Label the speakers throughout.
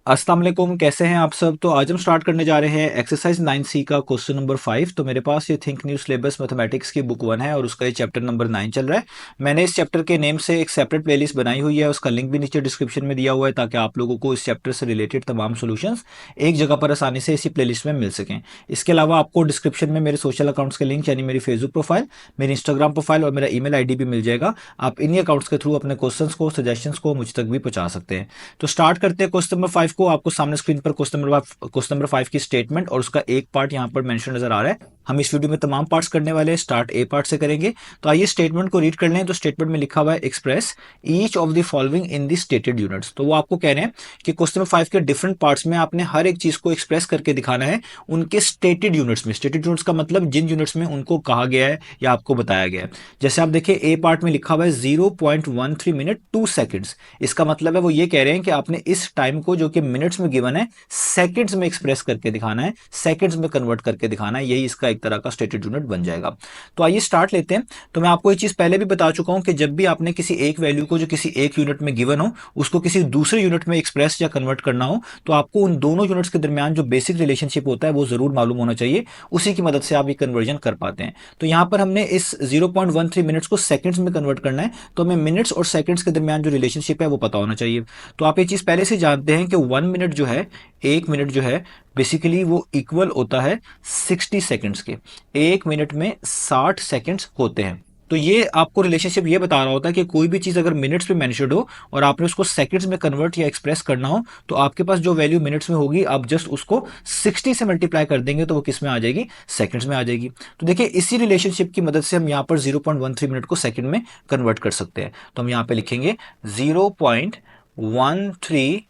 Speaker 1: अस्सलाम वालेकुम, कैसे हैं आप सब। तो आज हम स्टार्ट करने जा रहे हैं एक्सरसाइज 9C का क्वेश्चन नंबर 5। तो मेरे पास ये थिंक न्यू सिलेबस मैथमेटिक्स की बुक 1 है और उसका ये चैप्टर नंबर 9 चल रहा है। मैंने इस चैप्टर के नेम से एक सेपरेट प्लेलिस्ट बनाई हुई है, उसका लिंक भी नीचे डिस्क्रिप्शन में दिया हुआ है ताकि आप लोगों को इस चैप्टर से रिलेटेड तमाम सोल्यूशंस एक जगह पर आसानी से इसी प्लेलिस्ट में मिल सकें। इसके अलावा आपको डिस्क्रिप्शन में मेरे सोशल अकाउंट्स के लिंक यानी मेरी फेसबुक प्रोफाइल, मेरी इंस्टाग्राम प्रोफाइल और मेरा ईमेल आईडी भी मिल जाएगा। आप इन्हीं अकाउंट्स के थ्रू अपने क्वेश्चंस को, सजेशंस को मुझ तक भी पहुंचा सकते हैं। तो स्टार्ट करते हैं क्वेश्चन नंबर 5 को। आपको सामने स्क्रीन पर क्वेश्चन नंबर 5 की स्टेटमेंट और उसका एक पार्ट यहाँ पर मेंशन नजर आ रहा है। हम इस वीडियो में तमाम पार्ट्स करने वाले हैं, स्टार्ट ए पार्ट से करेंगे। तो आइए स्टेटमेंट को रीड कर लें। तो स्टेटमेंट में लिखा हुआ है express each of the following in the stated units. तो वो आपको कह रहे हैं कि क्वेश्चन नंबर 5 के डिफरेंट पार्ट्स में आपने हर एक चीज को एक्सप्रेस करके दिखाना है उनके स्टेटेड यूनिट्स में। स्टेटेड यूनिट्स का मतलब जिन यूनिट्स में उनको कहा गया है या आपको बताया गया है। जैसे आप देखिए ए पार्ट में लिखा हुआ है 0.13 मिनट 2 सेकेंड्स। इसका मतलब है वो ये कह रहे हैं कि आपने इस टाइम को जो कि मिनट्स में गिवन है सेकंड्स में एक्सप्रेस करके दिखाना है, सेकंड्स में कन्वर्ट करके दिखाना है। यही इसका एक तरह का स्टेटेड यूनिट बन जाएगा। तो आइए स्टार्ट लेते हैं। तो मैं आपको ये चीज पहले भी बता चुका हूं कि जब भी आपने किसी एक वैल्यू को जो किसी एक यूनिट में गिवन हो उसको किसी दूसरे यूनिट में एक्सप्रेस या कन्वर्ट करना हो तो आपको उन दोनों यूनिट्स के दरमियान जो बेसिक रिलेशनशिप होता है वो जरूर मालूम होना चाहिए। उसी की मदद से आप ये कन्वर्जन कर पाते हैं। तो यहां पर हमने इस 0.13 मिनट्स को सेकंड्स में कन्वर्ट करना है, तो हमें मिनट्स और सेकंड्स के दरमियान जो रिलेशनशिप है वो पता होना चाहिए। तो आप ये चीज पहले से जानते हैं कि 1 मिनट जो है, 1 मिनट जो है बेसिकली वो इक्वल होता है 60 सेकंड्स के। 1 मिनट में 60 सेकंड्स होते हैं। तो ये आपको रिलेशनशिप ये बता रहा होता है कि कोई भी चीज अगर मिनट्स में मेंशर्ड हो और आपने उसको सेकंड्स में कन्वर्ट या एक्सप्रेस करना हो तो आपके पास जो वैल्यू मिनट्स में होगी आप जस्ट उसको 60 से मल्टीप्लाई कर देंगे तो वो किस में आ जाएगी, सेकंड्स में आ जाएगी। तो देखिए इसी रिलेशनशिप की मदद से हम यहाँ पर 0.13 मिनट को सेकंड में कन्वर्ट कर सकते हैं। तो हम यहाँ पे लिखेंगे 0.13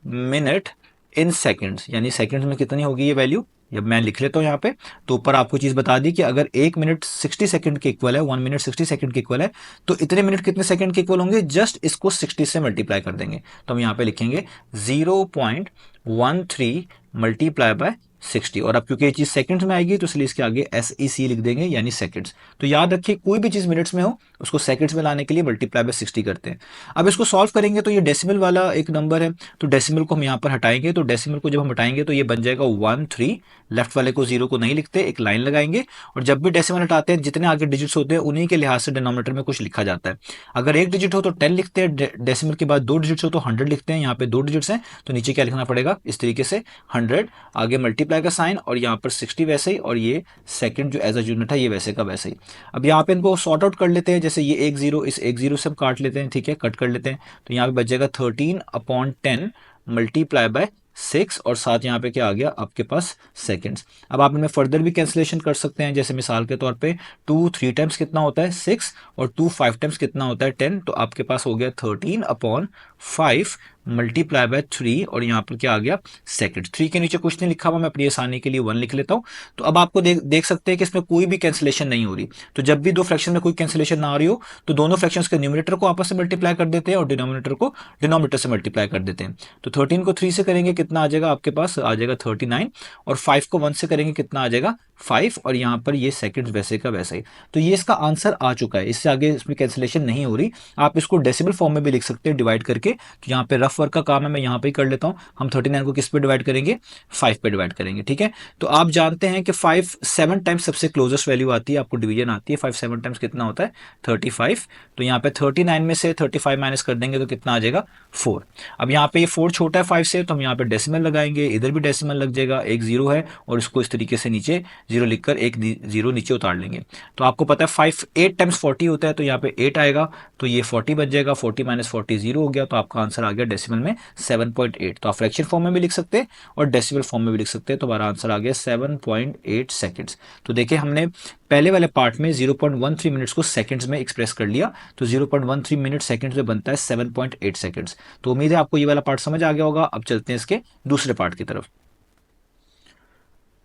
Speaker 1: मिनट इन सेकंड्स, यानी सेकंड्स में कितनी होगी ये वैल्यू। जब मैं लिख लेता हूं यहाँ पे तो ऊपर आपको चीज बता दी कि अगर 1 मिनट 60 सेकंड के इक्वल है, 1 मिनट 60 सेकंड के इक्वल है, तो इतने मिनट कितने सेकंड के इक्वल होंगे, जस्ट इसको 60 से मल्टीप्लाई कर देंगे। तो हम यहाँ पे लिखेंगे 0.13 मल्टीप्लाई बाय 60। और अब क्योंकि ये चीज सेकंड्स में आएगी तो इसलिए इसके आगे SEC लिख देंगे यानी सेकंड्स। तो याद रखिए कोई भी चीज मिनट्स में हो उसको सेकंड्स में लाने के लिए मल्टीप्लाई बाय 60 करते हैं। अब इसको सॉल्व करेंगे तो ये डेसिमल वाला एक नंबर है, तो डेसिमल को हम यहाँ पर हटाएंगे। तो डेसिमल को जब हम हटाएंगे तो ये बन जाएगा 13। लेफ्ट वाले को 0 को नहीं लिखते, एक लाइन लगाएंगे। और जब भी डेसिमल हटाते हैं जितने आगे डिजिट्स होते हैं उन्हीं के लिहाज से डिनोमिनेटर में कुछ लिखा जाता है। अगर एक डिजिट हो तो 10 लिखते हैं, डेसिमल के बाद 2 डिजिट्स हो तो 100 लिखते हैं। यहाँ पे 2 डिजिट्स हैं तो नीचे क्या लिखना पड़ेगा, इस तरीके से 100, आगे मल्टीप्लाई का साइन और यहाँ पर 60 वैसे ही, और ये सेकंड जो एज अ यूनिट है ये वैसे का वैसे ही। अब यहाँ पे इनको सॉर्ट आउट कर लेते हैं। जैसे ये एक जीरो, इस एक जीरो से हम काट लेते हैं, ठीक है, कट कर लेते हैं। तो यहाँ पे बच जाएगा 13/10 मल्टीप्लाई बाय 6 और साथ यहाँ पे क्या आ गया आपके पास, सेकंड्स। अब आप इनमें फर्दर भी कैंसिलेशन कर सकते हैं। जैसे मिसाल के तौर पे 2 3 टाइम्स कितना होता है 6 और 2 5 टाइम्स कितना होता है 10। तो आपके पास हो गया 13/5 मल्टीप्लाई बाय 3 और यहाँ पर क्या आ गया, सेकंड। 3 के नीचे कुछ नहीं लिखा हुआ, मैं अपनी आसानी के लिए 1 लिख लेता हूँ। तो अब आपको देख सकते हैं कि इसमें कोई भी कैंसिलेशन नहीं हो रही। तो जब भी दो फ्रैक्शन में कोई कैंसिलेशन ना आ रही हो तो दोनों फ्रैक्शंस के न्यूमरेटर को आपस में मल्टीप्लाई कर देते हैं और डिनोमिनेटर को डिनोमिनेटर से मल्टीप्लाई कर देते हैं। तो 13 को 3 से करेंगे कितना आ जाएगा, आपके पास आ जाएगा 39। और 5 को 1 से करेंगे कितना आ जाएगा 5, और यहाँ पर ये सेकंड वैसे का वैसा ही। तो ये इसका आंसर आ चुका है, इससे आगे इसमें कैंसिलेशन नहीं हो रही। आप इसको डेसिमल फॉर्म में भी लिख सकते हैं डिवाइड करके। तो यहाँ पे रफ वर्क का काम है, मैं यहाँ पे ही कर लेता हूँ। हम 39 को किस पे डिवाइड करेंगे, 5 पे डिवाइड करेंगे, ठीक है। तो आप जानते हैं कि 5 7 टाइम्स सबसे क्लोजेस्ट वैल्यू आती है, आपको डिवीजन आती है। 5 7 टाइम्स कितना होता है 35। तो यहाँ पे 39 में से 35 माइनस कर देंगे तो कितना आ जाएगा 4। अब यहाँ पे ये 4 छोटा है 5 से, तो हम यहाँ पे डेसिमल लगाएंगे, इधर भी डेसिमल लग जाएगा। एक जीरो है और इसको इस तरीके से नीचे जीरो लिखकर एक जीरो नीचे उतार लेंगे। तो आपको पता है 5 8 टाइम्स 40 होता है, तो यहाँ पे 8 आएगा, तो ये 40 बच जाएगा। 40 माइनस 40 जीरो हो गया, तो आपका आंसर आ गया डेसिमल में 7.8। तो आप फ्रैक्शन फॉर्म में भी लिख सकते हैं और डेसिमल फॉर्म में भी लिख सकते हैं। तो हमारा आंसर आ गया 7.8 सेकंड्स। तो देखिए हमने पहले वाले पार्ट में 0.13 मिनट्स को सेकंड्स में एक्सप्रेस कर लिया, तो 0.13 मिनट सेकंड्स में बनता है 7.8 सेकंड्स। तो उम्मीद है आपको ये वाला पार्ट समझ आ गया होगा। अब चलते हैं इसके दूसरे पार्ट की तरफ।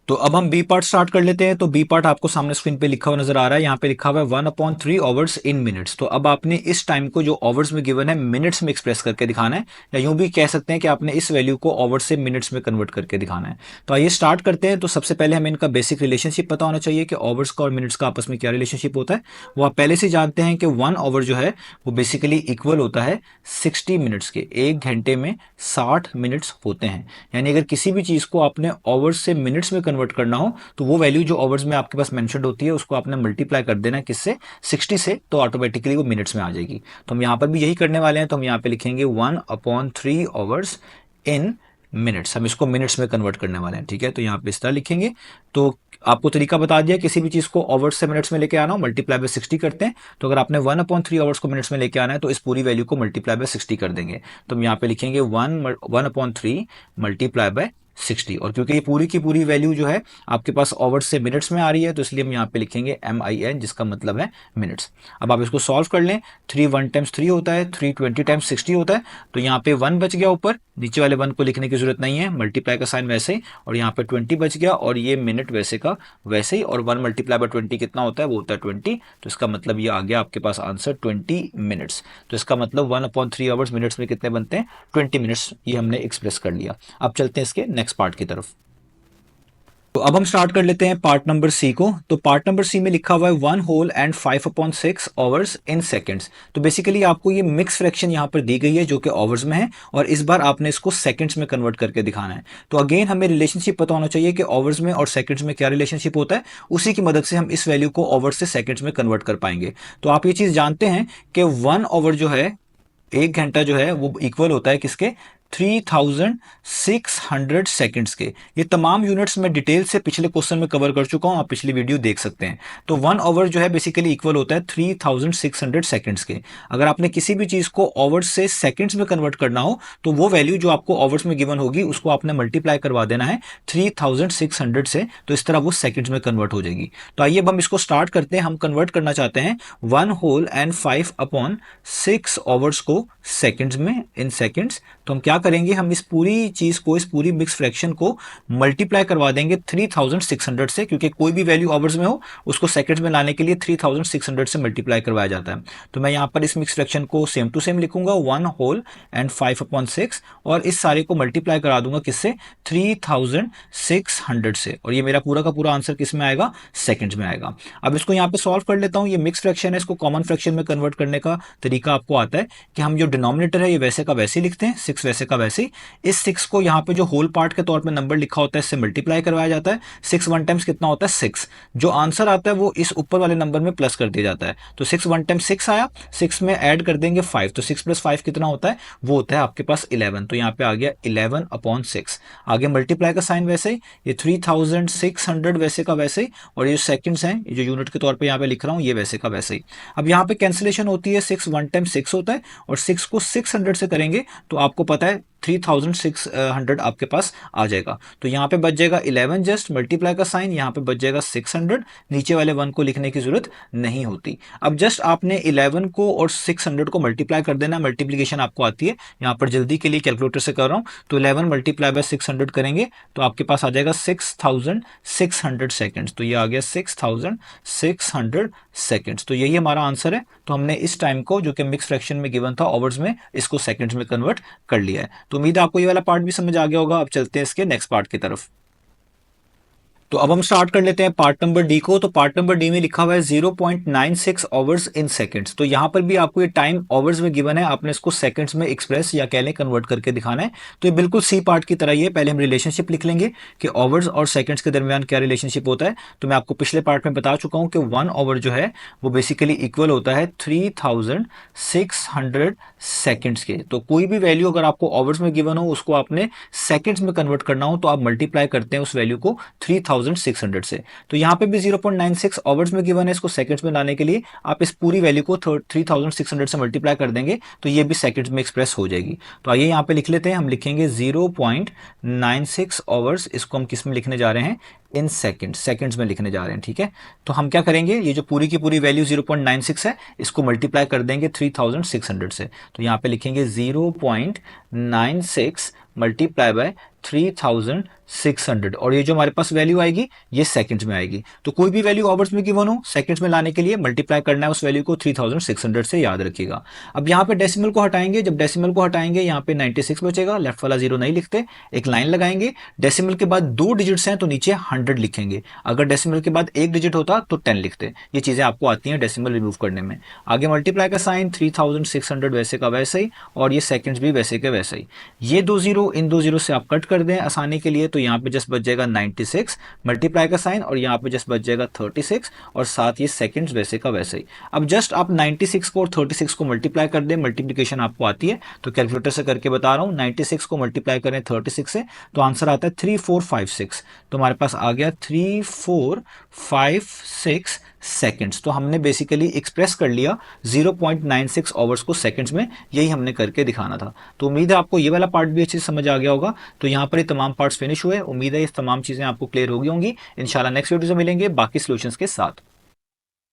Speaker 1: तो अब हम बी पार्ट स्टार्ट कर लेते हैं। तो बी पार्ट आपको सामने स्क्रीन पे लिखा हुआ नजर आ रहा है, यहाँ पे लिखा हुआ है 1/3 आवर्स इन मिनट्स। तो अब आपने इस टाइम को जो आवर्स में गिवन है मिनट्स में एक्सप्रेस करके दिखाना है, या यूं भी कह सकते हैं कि आपने इस वैल्यू को आवर्स से मिनट्स में कन्वर्ट करके दिखाना है। तो आइए स्टार्ट करते हैं। तो सबसे पहले हमें इनका बेसिक रिलेशनशिप पता होना चाहिए कि आवर्स का और मिनट्स का आपस में क्या रिलेशनशिप होता है। वो आप पहले से जानते हैं कि 1 आवर जो है वो बेसिकली इक्वल होता है 60 मिनट्स के। 1 घंटे में 60 मिनट्स होते हैं। यानी अगर किसी भी चीज को आपने आवर्स से मिनट्स में कन्वर्ट करना हो तो वो वैल्यू जो आवर्स में आपके पास मेंशन्ड होती है उसको आपने मल्टीप्लाई कर देना है किससे, 60 से, तो ऑटोमेटिकली वो मिनट्स में आ जाएगी। तो हम यहाँ पर भी यही करने वाले हैं। तो हम यहाँ पे लिखेंगे 1/3 आवर्स इन मिनट्स। हम इसको मिनट्स में कन्वर्ट करने वाले हैं, ठीक है। तो यहाँ पे इस तरह लिखेंगे। तो आपको तरीका बता दिया, किसी भी चीज को आवर्स से मिनट्स में लेके आना हो मल्टीप्लाई बाय 60 करते हैं। तो अगर आपने 1/3 आवर्स को मिनट्स में लेके आना है तो इस पूरी वैल्यू को मल्टीप्लाई बाय 60 कर देंगे। तो हम यहाँ पे लिखेंगे 1/3 मल्टीप्लाई बाय 60। और क्योंकि ये पूरी की पूरी वैल्यू जो है आपके पास आवर्स से मिनट्स में आ रही है तो इसलिए हम यहाँ पे लिखेंगे MIN, जिसका मतलब है मिनट्स। अब आप इसको सॉल्व कर लें। 3 1 टाइम्स 3 होता है, 3 20 टाइम्स 60 होता है। तो यहाँ पे 1 बच गया ऊपर, नीचे वाले 1 को लिखने की जरूरत नहीं है, मल्टीप्लाई का साइन वैसे ही, और यहाँ पे 20 बच गया, और ये मिनट वैसे का वैसे ही, और 1 मल्टीप्लाई बाय 20 कितना होता है, वो होता है 20। तो इसका मतलब ये आ गया आपके पास आंसर 20 मिनट्स। तो इसका मतलब 1/3 आवर्स मिनट्स में कितने बनते हैं, 20 मिनट्स। ये हमने एक्सप्रेस कर लिया। अब चलते हैं इसके नेक्स्ट पार्ट की तरफ। तो अब हम स्टार्ट कर लेते हैं पार्ट नंबर सी को। तो पार्ट नंबर सी में लिखा हुआ है 1 whole and 5/6 hours in seconds. तो बेसिकली आपको ये मिक्स फ्रैक्शन यहाँ पर दी गई है जो कि आवर्स में है, और इस बार आपने इसको सेकंड्स में कन्वर्ट करके दिखाना है। तो अगेन हमें रिलेशनशिप पता होना चाहिए कि आवर्स में और सेकंड्स में क्या रिलेशनशिप होता है। उसी की मदद से हम इस वैल्यू को आवर्स से सेकंड्स में कन्वर्ट कर पाएंगे। तो आप ये चीज जानते हैं कि 1 आवर जो है, 1 घंटा जो है, वो इक्वल होता है किसके, 3600 सेकंड्स के। ये तमाम यूनिट्स में डिटेल से पिछले क्वेश्चन में कवर कर चुका हूं, आप पिछली वीडियो देख सकते हैं। तो 1 आवर जो है बेसिकली इक्वल होता है 3600 सेकंड्स के। अगर आपने किसी भी चीज को आवर्स से सेकंड्स में कन्वर्ट करना हो तो वो वैल्यू जो आपको आवर्स में गिवन होगी उसको आपने मल्टीप्लाई करवा देना है 3600 से। तो इस तरह वो सेकंड्स में कन्वर्ट हो जाएगी। तो आइए अब हम इसको स्टार्ट करते हैं। हम कन्वर्ट करना चाहते हैं 1 होल एंड 5/6 आवर्स को सेकंड्स में, इन सेकंड्स। तो हम क्या करेंगे, हम इस पूरी चीज को, इस पूरी मिक्स फ्रैक्शन को मल्टीप्लाई करवा देंगे 3600 से, क्योंकि कोई भी वैल्यू आवर्स में हो उसको सेकंड्स में लाने के लिए 3600 से मल्टीप्लाई करवाया जाता है। तो मैं यहां पर इस मिक्स फ्रैक्शन को सेम टू सेम लिखूंगा, 1 होल एंड 5/6, और इस सारे को मल्टीप्लाई करा दूंगा किससे, 3600 से। और ये मेरा पूरा का पूरा आंसर किस में आएगा, सेकंड्स में आएगा। अब इसको यहां पे सॉल्व कर लेता हूं। ये मिक्स फ्रैक्शन है, इसको कॉमन फ्रैक्शन में कन्वर्ट करने का तरीका आपको आता है कि हम जो डिनोमिनेटर है ये वैसे का वैसे ही लिखते हैं, 6 वैसे का वैसे ही। इस 6 को यहाँ पे जो होल पार्ट के तौर पे नंबर लिखा होता है इससे मल्टीप्लाई करवाया जाता है। 6 1 टाइम्स कितना होता है, 6। जो आंसर आता है वो इस ऊपर वाले नंबर में प्लस कर दिया जाता है। तो 6 1 टाइम्स 6 आया, 6 में ऐड कर देंगे 5, तो 6 + 5 कितना होता है, वो होता है आपके पास 11। तो यहाँ पे आ गया 11/6। आगे मल्टीप्लाई का साइन वैसे ही, ये 3600 वैसे का वैसे ही, और ये सेकंड्स हैं, ये जो यूनिट के तौर पे यहाँ पे लिख रहा हूँ ये वैसे का वैसे ही। अब यहाँ पे कैंसिलेशन होती है, 6 1 टाइम्स 6 होता है, और 6 को 600 से करेंगे तो आपको पता है 3600 आपके पास आ जाएगा। तो यहाँ पे बच जाएगा 11, जस्ट मल्टीप्लाई का साइन, यहाँ पे बच जाएगा 600, नीचे वाले 1 को लिखने की जरूरत नहीं होती। अब जस्ट आपने 11 को और 600 को मल्टीप्लाई कर देना, मल्टीप्लीकेशन आपको आती है, यहाँ पर जल्दी के लिए कैलकुलेटर से कर रहा हूँ। तो 11 मल्टीप्लाई बाय 600 करेंगे तो आपके पास आ जाएगा 6600 सेकेंड्स। तो ये आ गया 6600 सेकेंड्स। तो यही हमारा आंसर है। तो हमने इस टाइम को जो कि मिक्स फ्रैक्शन में गिवन था आवर्स में, इसको सेकंड्स में कन्वर्ट कर लिया है। तो उम्मीद है आपको ये वाला पार्ट भी समझ आ गया होगा। अब चलते हैं इसके नेक्स्ट पार्ट की तरफ। तो अब हम स्टार्ट कर लेते हैं पार्ट नंबर डी को। तो पार्ट नंबर डी में लिखा हुआ है 0.96 आवर्स इन सेकंड्स। तो यहां पर भी आपको ये टाइम आवर्स में गिवन है, आपने इसको सेकंड्स में एक्सप्रेस या कह लें कन्वर्ट करके दिखाना है। तो ये बिल्कुल सी पार्ट की तरह ही है। पहले हम रिलेशनशिप लिख लेंगे कि आवर्स और सेकंड्स के दरमियान क्या रिलेशनशिप होता है। तो मैं आपको पिछले पार्ट में बता चुका हूं कि 1 आवर जो है वो बेसिकली इक्वल होता है 3600 सेकंड्स के। तो कोई भी वैल्यू अगर आपको आवर्स में गिवन हो उसको आपने सेकंड्स में कन्वर्ट करना हो तो आप मल्टीप्लाई करते हैं उस वैल्यू को 3600 से। तो यहां पे भी 0.96 आवर्स में गिवन है, इसको सेकंड्स में लाने के लिए आप इस पूरी वैल्यू को 3600 से मल्टीप्लाई कर देंगे तो ये भी सेकंड्स में एक्सप्रेस हो जाएगी। तो आइए यहां पे लिख लेते हैं, हम लिखेंगे 0.96 आवर्स। इसको हम किस में लिखने जा रहे हैं, इन सेकंड्स में लिखने जा रहे हैं, ठीक है। तो हम क्या करेंगे, ये जो पूरी की पूरी वैल्यू 0.96 है, इसको मल्टीप्लाई कर देंगे 3600 से। तो यहाँ पे लिखेंगे 0.96 मल्टीप्लाई बाय 3600, और ये जो हमारे पास वैल्यू आएगी ये सेकंड्स में आएगी। तो कोई भी वैल्यू आवर्स में गिवन हो, सेकंड्स में लाने के लिए मल्टीप्लाई करना है उस वैल्यू को 3600 से, याद रखिएगा। अब यहाँ पे डेसिमल को हटाएंगे, जब डेसिमल को हटाएंगे यहाँ पे 96 बचेगा, लेफ्ट वाला जीरो नहीं लिखते, एक लाइन लगाएंगे। डेसिमल के बाद 2 डिजिट्स हैं तो नीचे 100 लिखेंगे, अगर डेसिमल के बाद 1 डिजिट होता तो 10 लिखते। ये चीजें आपको आती हैं डेसिमल रिमूव करने में। आगे मल्टीप्लाई का साइन 3600 वैसे का वैसे ही, और ये सेकंड्स भी वैसे के वैसे ही। ये 2 जीरो इन 2 जीरो से आप कट कर दें आसानी के लिए, तो यहाँ पे जस्ट बच जाएगा 96 मल्टीप्लाई का साइन, और यहाँ पे जस्ट बच जाएगा 36, और साथ ये सेकंड्स वैसे का वैसे ही। अब जस्ट आप 96 को और 36 को मल्टीप्लाई कर दें, मल्टीप्लिकेशन आपको आती है तो कैलकुलेटर से करके बता रहा हूँ। 96 को मल्टीप्लाई करें 36 से तो आंसर आता है 3456। तो हमारे पास आ गया 3456 सेकंड्स। तो हमने बेसिकली एक्सप्रेस कर लिया 0.96 आवर्स को सेकंड्स में, यही हमने करके दिखाना था। तो उम्मीद है आपको ये वाला पार्ट भी अच्छे से समझ आ गया होगा। तो यहाँ पर ये तमाम पार्ट्स फिनिश हुए, उम्मीद है ये तमाम चीज़ें आपको क्लियर हो गई होंगी। इंशाल्लाह नेक्स्ट वीडियो से मिलेंगे बाकी सॉल्यूशंस के साथ।